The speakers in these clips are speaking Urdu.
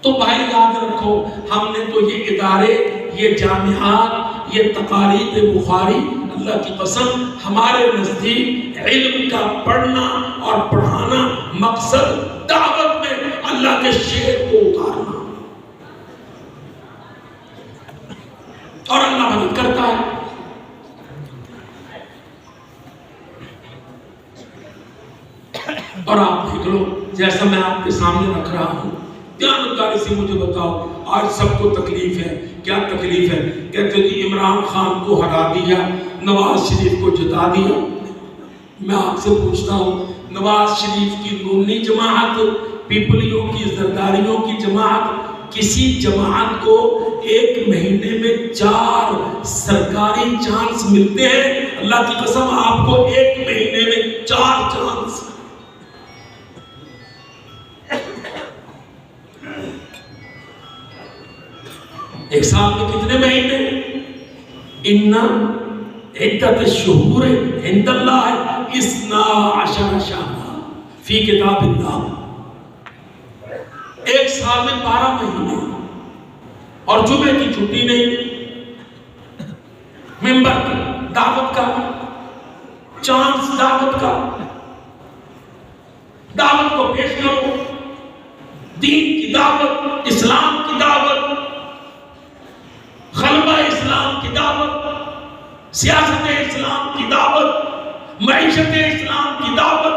تو بھائی یاد رکھو، ہم نے تو یہ ادارے، یہ جامعات، یہ تقاریب بخاری، اللہ کی قسم ہمارے نزدیک علم کا پڑھنا اور پڑھانا مقصد دعوت میں اللہ کے شعر کو اتارنا، اور اللہ مدد کرتا ہے۔ اور آپ دیکھ لو، جیسا میں آپ کے سامنے رکھ رہا ہوں، دیانتداری سے مجھے بتاؤ، آج سب کو تکلیف ہے، کیا تکلیف ہے؟ کہتے جی عمران خان کو ہرا دیا، نواز شریف کو جتا دیا۔ میں آپ سے پوچھتا ہوں، نواز شریف کی نونی جماعت، پیپلیوں کی زرداریوں کی جماعت، کسی جماعت کو ایک مہینے میں 4 سرکاری چانس ملتے ہیں؟ اللہ کی قسم آپ کو ایک مہینے میں 4 چانس، ایک سال میں کتنے مہینے؟ ان عدت الشہور عند اللہ 12 شہرا فی کتاب اللہ، ایک سال میں 12 مہینے، اور جمعے کی چھٹی نہیں، ممبر کا، دعوت کا چانس، دعوت کا، دعوت کو پیش کرو، دین کی دعوت، اسلام کی دعوت، غلبہ اسلام کی دعوت، سیاست اسلام کی دعوت، معیشت اسلام کی دعوت،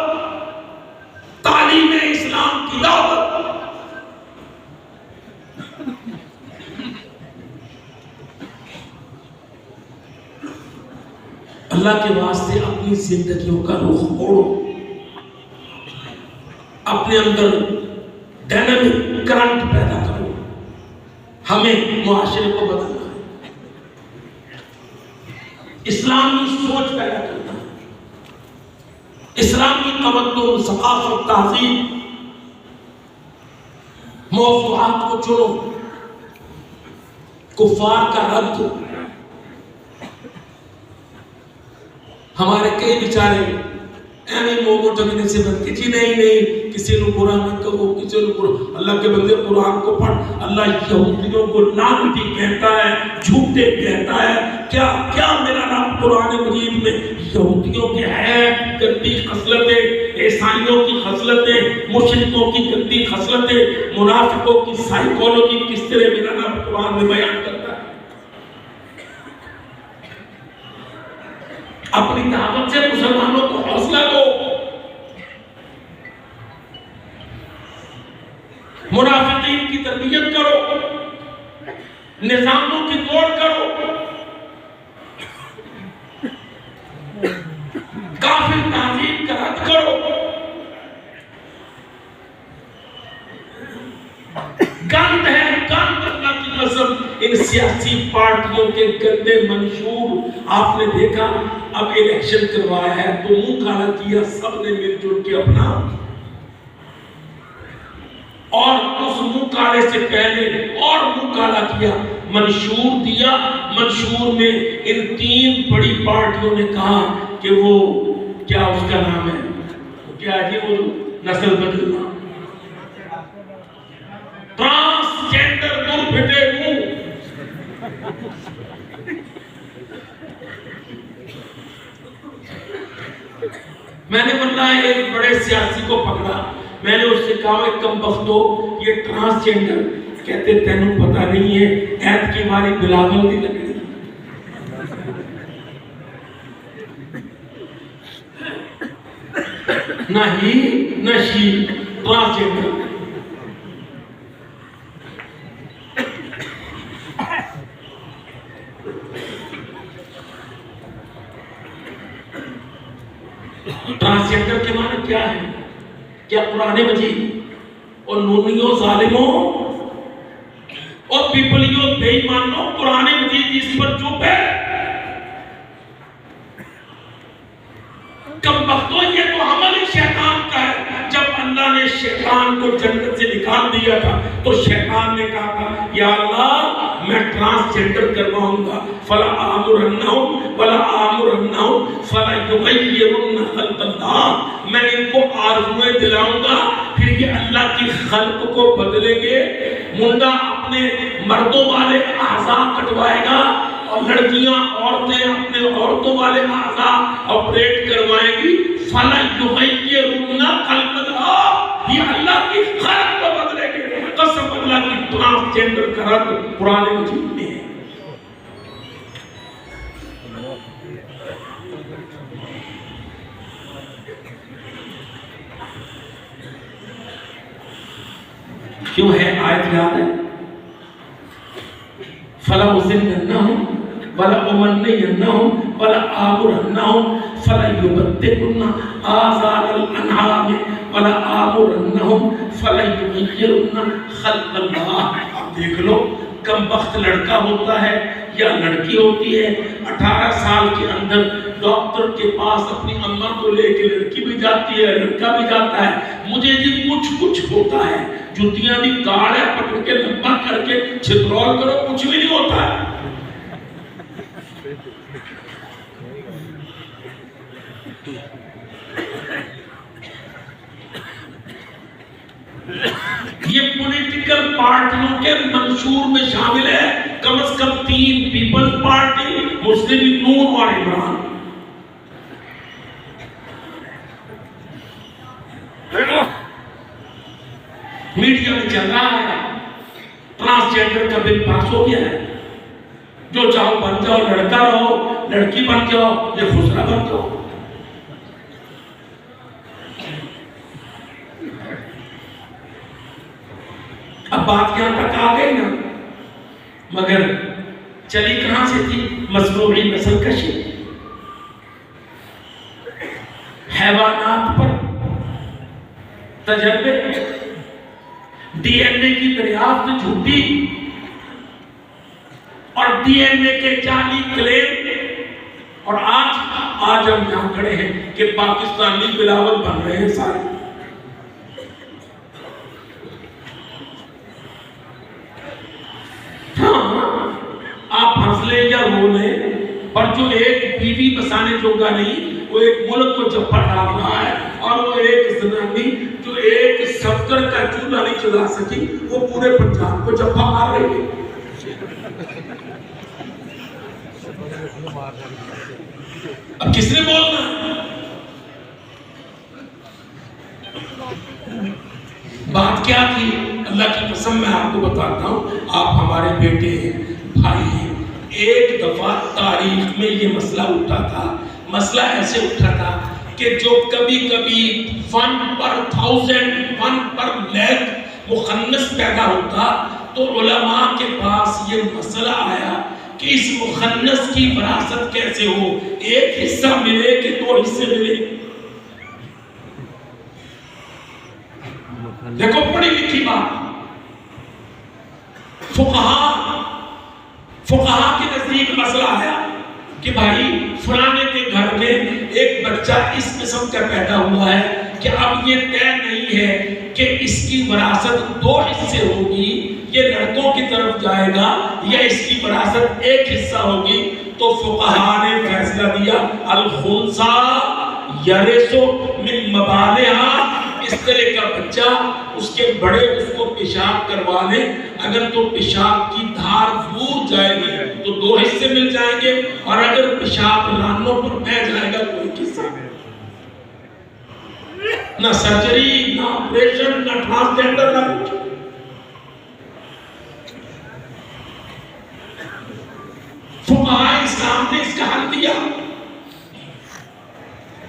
تعلیم اسلام کی دعوت۔ اللہ کے واسطے اپنی زندگیوں کا رخ موڑو، اپنے اندر ڈائنامک کرنٹ پیدا کرو۔ ہمیں معاشرے کو بدلنا ہے، اسلامی سوچ پیدا کرنا ہے، اسلامی تمدن، ثقافت، تہذیب، موضوعات کو چنو، کفار کا رد۔ ہمارے کئی بیچارے ایویں موگو جگنے سے بنتے جی نہیں کسی نے برا نہ کہو، کسی نے برا۔ اللہ کے بندے قرآن کو پڑھ، اللہ یہودیوں کو لعنتی کہتا ہے، جھوٹے کہتا ہے۔ کیا میرا رب قرآن مجید میں یہودیوں کے عیب، گندی خصلتیں، عیسائیوں کی خصلتیں، مشرکوں کی گندی خصلتیں، منافقوں کی سائیکولوجی کس طرح میرا رب قرآن میں بیان کرتا ہے؟ اپنی دعوت سے مسلمانوں کو حوصلہ دو، منافقین کی تربیت کرو، نظاموں کی توڑ کرو، کافر تہذیب کا رد کرو۔ گند ہے، گند اللہ کی قسم ان سیاسی پارٹیوں کے گندے منشور۔ آپ نے دیکھا اب الیکشن کروایا ہے تو منہ کالا کیا سب نے مل جل کے اپنا، اور اس منہ کالے سے پہلے اور منہ کالا کیا، منشور دیا۔ منشور میں ان 3 بڑی پارٹیوں نے کہا کہ وہ کیا اس کا نام ہے، کیا جی وہ نسل بدلنا، ٹرانسجینڈر، دور پھٹے منہ۔ میں نے واللہ ایک بڑے سیاسی کو پکڑا، میں نے اس سے کہا کم بختو یہ ٹرانسجینڈر، کہتے تینوں پتہ نہیں ہے عید کی ہماری بلاول دی لگ رہی نہ ہی نہ شی، ٹرانسجینڈر۔ ٹرانسجینڈر کے معنی کیا ہے؟ کیا قرآن مجید اور نونیوں، ظالموں اور پیپلیوں، بے ایمانوں قرآن مجید اس پر چپ ہے؟ کم بختوں یہ تو عمل ہی شیطان کا ہے۔ جب اللہ نے شیطان کو جنت سے نکال دیا تھا تو شیطان نے کہا تھا یا اللہ میں ٹرانسجینڈر کرواؤں گا، فلا آمرنہم ولا آمرنہم فلا یغیرن خلق اللہ، میں ان کو آرزویں دلاؤں گا پھر یہ اللہ کی خلق کو بدلیں گے منڈا اپنے مردوں والے اعضاء کٹوائے گا اور لڑکیاں عورتیں اپنے عورتوں والے اعضاء آپریٹ کروائیں گی. فَلَيُغَيِّرُنَّ خَلْقَ اللَّهِ، یہ اللہ کی خلق کو بدلے گے. قسم اللہ کی ٹرانسجینڈر کا رد قرآن مجید میں ہے. کیوں ہے؟ آیت یاد ہے، فَلَأُزِلَّنَّهُمْ وَلَأُمَنِّيَنَّهُمْ وَلَآمُرَنَّهُمْ فَلَيُبَتِّكُنَّ آذَانَ الْأَنْعَامِ وَلَآمُرَنَّهُمْ فَلَيُغَيِّرُنَّ خَلْقَ اللَّهِ. اب دیکھ لو، کم بخت لڑکا ہوتا ہے یا لڑکی ہوتی ہے، 18 سال کے اندر ڈاکٹر کے پاس اپنی اماں کو لے کے لڑکی بھی جاتی ہے، لڑکا بھی جاتا ہے. مجھے جی کچھ ہوتا ہے، جوتیاں بھی کاڑ ہے، پکڑ کے لمبا کر کے چھترول کرو، کچھ بھی نہیں ہوتا ہے. یہ پولیٹیکل پارٹیوں کے منشور میں شامل ہے، کم از کم 3: پیپلز پارٹی، مسلم نون اور عمران. میڈیا میں چل رہا ہے ٹرانسجینڈر کا بل پاس ہو گیا ہے، جو چاہو بن جاؤ، لڑکا رہو، لڑکی بن جاؤ یا خسرا بن جاؤ. اب بات یہاں تک آ گئی نا، مگر چلی کہاں سے تھی؟ مصنوعی نسل کشی، حیوانات پر تجربے، ڈی این اے کی دریافت جھوٹی اور ڈی این اے کے جعلی کلیم. اور آج ہم یہاں کھڑے ہیں کہ پاکستانی بلاول بن رہے ہیں سارے. آپ ہنس لیں یا رو لیں، پر جو ایک بیوی بسانے جوگا نہیں، وہ ایک ملک کو جپا ڈال رہا ہے. اور وہ ایک زنانی جو ایک صفدر کا چولہا نہیں چلا سکی، وہ پورے پنجاب کو جپا مار رہی ہے. اب کس نے بولنا؟ بات کیا تھی؟ اللہ کی قسم میں آپ کو بتاتا ہوں، آپ ہمارے بیٹے ہیں، بھائی ہیں. ایک دفعہ تاریخ میں یہ مسئلہ اٹھا تھا. مسئلہ ایسے اٹھا تھا کہ جو کبھی 1/1000 1/lakh مخنث پیدا ہوتا، تو علماء کے پاس یہ مسئلہ آیا کہ اس مخنث کی وراثت کیسے ہو، ایک حصہ ملے کہ 2 حصے ملے. دیکھو پڑھی لکھی بات. فقہا کے نزدیک مسئلہ آیا کہ بھائی فلانے کے گھر میں ایک بچہ اس قسم کا پیدا ہوا ہے کہ اب یہ طے نہیں ہے کہ اس کی وراثت 2 حصے ہوگی، یہ لڑکوں کی طرف جائے گا یا اس کی وراثت 1 حصہ ہوگی. تو فقہا نے فیصلہ دیا الخنثی یرث من مبالغہ. اس طرح کا بچہ اس کے بڑے اس کو پیشاب کروا لیں، اگر تو پیشاب کی دھار دور جائے گی تو 2 حصے مل جائیں گے، اور اگر پیشاب رانوں پر بہ جائے گا تو 1 حصہ. نہ سرجری، نہ آپریشن، نہ ٹرانسجینڈر، نہ کچھ. فقہائے اسلام نے اس کا حل دیا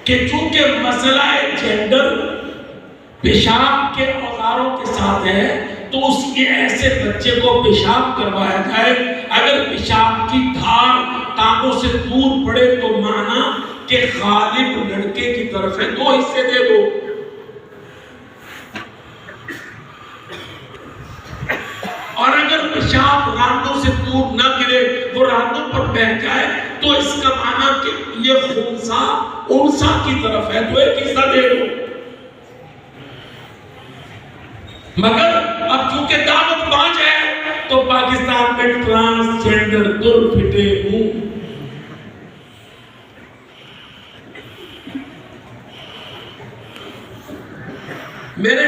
کہ چونکہ مسئلہ جینڈر پیشاب کے اوزاروں کے ساتھ ہے، تو اس کے ایسے بچے کو پیشاب کروایا جائے. اگر پیشاب کی دھار ٹانگوں سے دور پڑے تو مانا کہ غالب لڑکے کی طرف ہے، 2 حصے دے دو. اور اگر پیشاب رانوں سے دور نہ گرے، وہ رانوں پر بہ جائے، تو اس کا معنی کہ یہ خنثی انثی کی طرف ہے، تو 1 حصہ دے دو. مگر اب چونکہ دعوت پہنچ ہے تو پاکستان میں ٹرانسجینڈر دور پھٹے ہوں. میرے